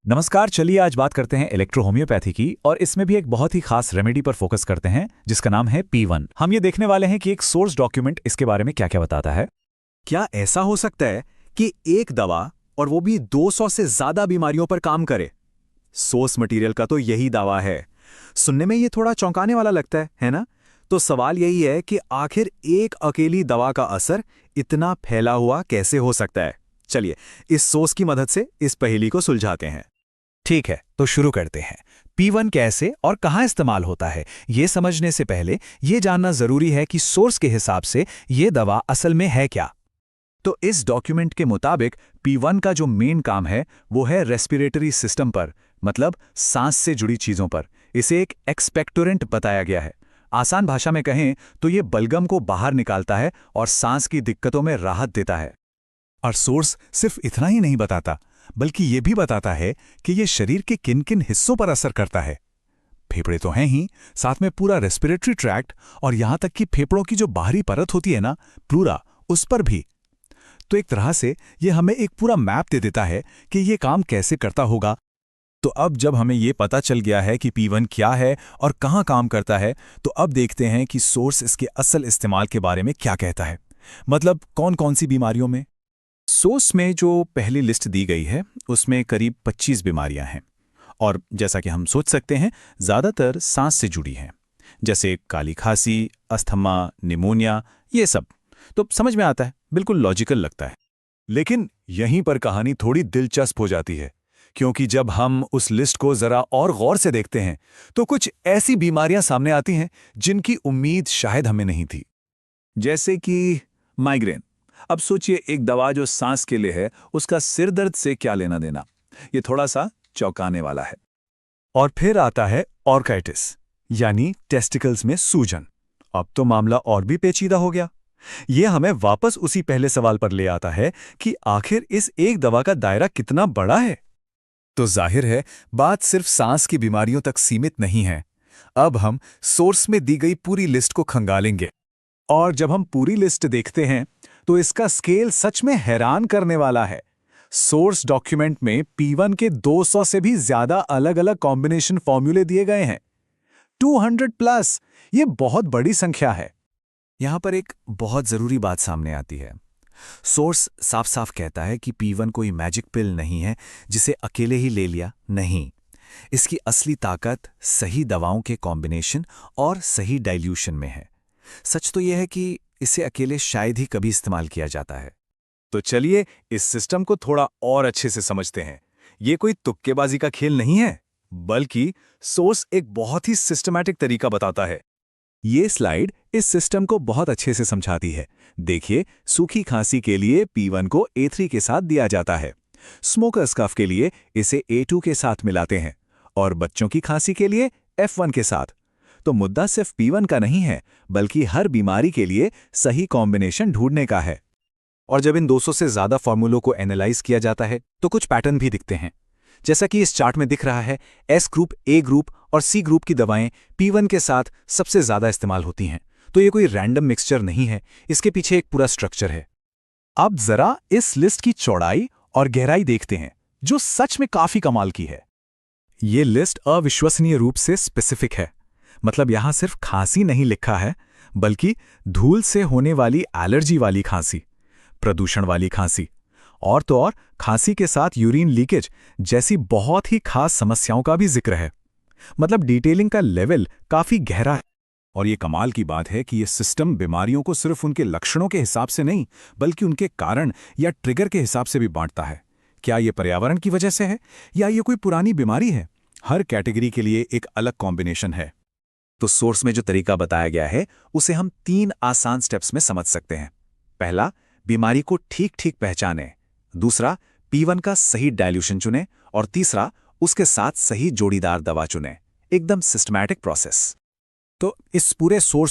नमस्कार। चलिए आज बात करते हैं इलेक्ट्रो होम्योपैथी की और इसमें भी एक बहुत ही खास रेमेडी पर फोकस करते हैं जिसका नाम है P1। हम ये देखने वाले हैं कि एक सोर्स डॉक्यूमेंट इसके बारे में क्या क्या बताता है। क्या ऐसा हो सकता है कि एक दवा और वो भी 200 से ज्यादा बीमारियों पर काम करे? सोर्स मटेरियल का तो यही दावा है। सुनने में ये थोड़ा चौंकाने वाला लगता है ना? तो सवाल यही है कि आखिर एक अकेली दवा का असर इतना फैला हुआ कैसे हो सकता है? चलिए इस सोर्स की मदद से इस पहेली को सुलझाते हैं। ठीक है, तो शुरू करते हैं। P1 कैसे और कहाँ इस्तेमाल होता है, ये समझने से पहले ये जानना जरूरी है कि सोर्स के हिसाब से ये दवा असल में है क्या। तो इस डॉक्यूमेंट के मुताबिक P1 का जो मेन काम है वो है रेस्पिरेटरी सिस्टम पर, मतलब सांस से जुड़ी चीजों पर। इसे एक एक्सपेक्टोरेंट बताया गया है। आसान भाषा में कहें तो ये बलगम को बाहर निकालता है और सांस की दिक्कतों में राहत देता है। और सोर्स सिर्फ इतना ही नहीं बताता, बल्कि ये भी बताता है कि ये शरीर के किन किन हिस्सों पर असर करता है। फेफड़े तो हैं ही, साथ में पूरा रेस्पिरेटरी ट्रैक्ट और यहां तक कि फेफड़ों की जो बाहरी परत होती है ना, प्लूरा, उस पर भी। तो एक तरह से ये हमें एक पूरा मैप दे देता है कि ये काम कैसे करता होगा। तो अब जब हमें ये पता चल गया है कि P1 क्या है और कहाँ काम करता है, तो अब देखते हैं कि सोर्स इसके असल इस्तेमाल के बारे में क्या कहता है। मतलब कौन कौन सी बीमारियों में। सोर्स में जो पहली लिस्ट दी गई है उसमें करीब 25 बीमारियां हैं और जैसा कि हम सोच सकते हैं ज़्यादातर सांस से जुड़ी हैं, जैसे काली खांसी, अस्थमा, निमोनिया, ये सब। तो समझ में आता है, बिल्कुल लॉजिकल लगता है। लेकिन यहीं पर कहानी थोड़ी दिलचस्प हो जाती है, क्योंकि जब हम उस लिस्ट को जरा और गौर से देखते हैं तो कुछ ऐसी बीमारियां सामने आती हैं जिनकी उम्मीद शायद हमें नहीं थी। जैसे कि माइग्रेन। अब सोचिए, एक दवा जो सांस के लिए है उसका सिर दर्द से क्या लेना देना। ये थोड़ा सा चौंकाने वाला है। और फिर आता है ऑर्काइटिस, यानी टेस्टिकल्स में सूजन। अब तो मामला और भी पेचीदा हो गया। ये हमें वापस उसी पहले सवाल पर ले आता है कि आखिर इस एक दवा का दायरा कितना बड़ा है। तो जाहिर है बात सिर्फ सांस की बीमारियों तक सीमित नहीं है। अब हम सोर्स में दी गई पूरी लिस्ट को खंगालेंगे। और जब हम पूरी लिस्ट देखते हैं तो इसका स्केल सच में हैरान करने वाला है। सोर्स डॉक्यूमेंट में P1 के 200 से भी ज्यादा अलग अलग कॉम्बिनेशन फॉर्मूले दिए गए हैं। 200 प्लस, ये बहुत बड़ी संख्या है। यहां पर एक बहुत जरूरी बात सामने आती है। सोर्स साफ साफ कहता है कि P1 कोई मैजिक पिल नहीं है जिसे अकेले ही ले लिया, नहीं। इसकी असली ताकत सही दवाओं के कॉम्बिनेशन और सही डाइल्यूशन में है। सच तो यह है कि इसे अकेले शायद ही कभी इस्तेमाल किया जाता है। तो चलिए इस सिस्टम को थोड़ा और अच्छे से समझते हैं। ये कोई तुक्केबाजी का खेल नहीं है, बल्कि सोर्स एक बहुत ही सिस्टमैटिक तरीका बताता है। ये स्लाइड इस सिस्टम को बहुत अच्छे से समझाती है। देखिए, सूखी खांसी के लिए P1 को A3 के साथ दिया जाता है। स्मोकर्स कफ के लिए इसे A2 के साथ मिलाते हैं और बच्चों की खांसी के लिए F1 के साथ। तो मुद्दा सिर्फ P1 का नहीं है, बल्कि हर बीमारी के लिए सही कॉम्बिनेशन ढूंढने का है। और जब इन 200 से ज्यादा फॉर्मूलों को एनालाइज किया जाता है तो कुछ पैटर्न भी दिखते हैं। जैसा कि इस चार्ट में दिख रहा है, S ग्रुप, A ग्रुप और C ग्रुप की दवाएं P1 के साथ सबसे ज्यादा इस्तेमाल होती हैं। तो ये कोई रैंडम मिक्सचर नहीं है, इसके पीछे एक पूरा स्ट्रक्चर है। अब जरा इस लिस्ट की चौड़ाई और गहराई देखते हैं, जो सच में काफी कमाल की है। ये लिस्ट अविश्वसनीय रूप से स्पेसिफिक है। मतलब यहां सिर्फ खांसी नहीं लिखा है, बल्कि धूल से होने वाली एलर्जी वाली खांसी, प्रदूषण वाली खांसी और तो और खांसी के साथ यूरिन लीकेज जैसी बहुत ही खास समस्याओं का भी जिक्र है। मतलब डिटेलिंग का लेवल काफी गहरा है। और ये कमाल की बात है कि ये सिस्टम बीमारियों को सिर्फ उनके लक्षणों के हिसाब से नहीं, बल्कि उनके कारण या ट्रिगर के हिसाब से भी बांटता है। क्या ये पर्यावरण की वजह से है या ये कोई पुरानी बीमारी है? हर कैटेगरी के लिए एक अलग कॉम्बिनेशन है। तो सोर्स में जो तरीका बताया गया है उसे हम 3 आसान स्टेप्स में समझ सकते हैं। पहला, बीमारी को ठीक ठीक पहचानें। दूसरा, P1 का सही डाइल्यूशन चुनें। और तीसरा, उसके साथ सही जोड़ीदार दवा चुनें। एकदम सिस्टमैटिक प्रोसेस। तो इस पूरे सोर्स